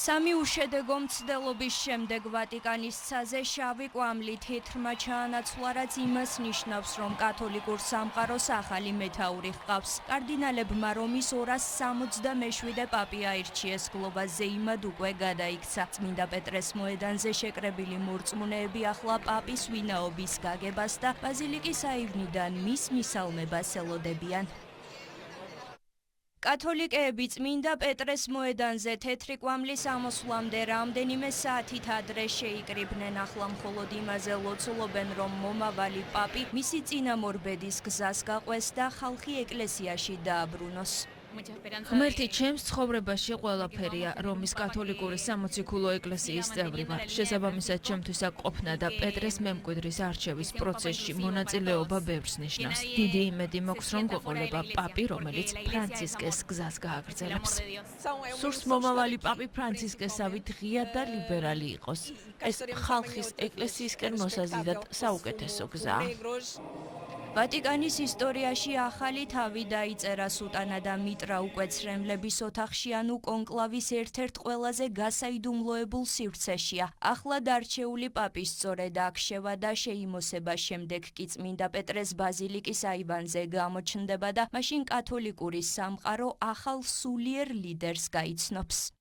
სამი უშედეგო მცდელობის შემდეგ ვატიკანის ცაზე შავი კვამლი თეთრმა ჩაანაცვლა, რაც იმას ნიშნავს, რომ კათოლიკურ სამყაროს ახალი მეთაური ჰყავს. კარდინალებმა რომის 267 პაპი აირჩიეს, გლობაზე იმად უკვე გადაიქცა. წმინდა პეტრეს მოედანზე შეკრებილი მორწმუნეები ახლა პაპის ვინაობის გაგებას და ბაზილიკის აივნიდან მის მისალმებას ელოდებიან. კათოლიკეები წმინდა პეტრეს მოედანზე თეთრი კვამლის ამოსვლამდე რამდენიმე საათით ადრე შეიკრიბნენ. ახლა მხოლოდ იმაზე ლოცულობენ, რომ მომავალი პაპი მისი წინამორბედის გზას გაყვეს და ხალხი ეკლესიაში დააბრუნოს. ღმერთი ჩემს ცხოვრებაში ყველაფერია, რომის კათოლიკური სამოციქულო ეკლესიის წევრი ვარ. შესაბამისად ჩემთვის აქ ყოფნა და პეტრეს მემკვიდრის არჩევის პროცესში მონაწილეობა ბევრს ნიშნავს. დიდი იმედი მოქვს, რომ გვეყოლება პაპი, რომელიც ფრანცისკეს გზას გააგრძელებს. სურს მომავალი პაპი ფრანცისკესავით ღია და ლიბერალი იყოს. ეს ხალხის ეკლესიისკენ მოსაზიდად საუკეთესო გზაა. ვატიკანის ისტორიაში ახალი თავი დაიწერა. სუტანა და მიტრა უკვე ცრემლების ოთახში, ანუ კონკლავის ერთ-ერთ ყველაზე გასაიდუმლოებულ სივრცეშია. ახლა დარჩეული პაპის სწორედ აქ შევა და შეიმოსება, შემდეგ კი წმინდა პეტრეს ბაზილიკის აივანზე გამოჩნდება და მაშინ კათოლიკური სამყარო ახალ სულიერ ლიდერს გაიცნობს.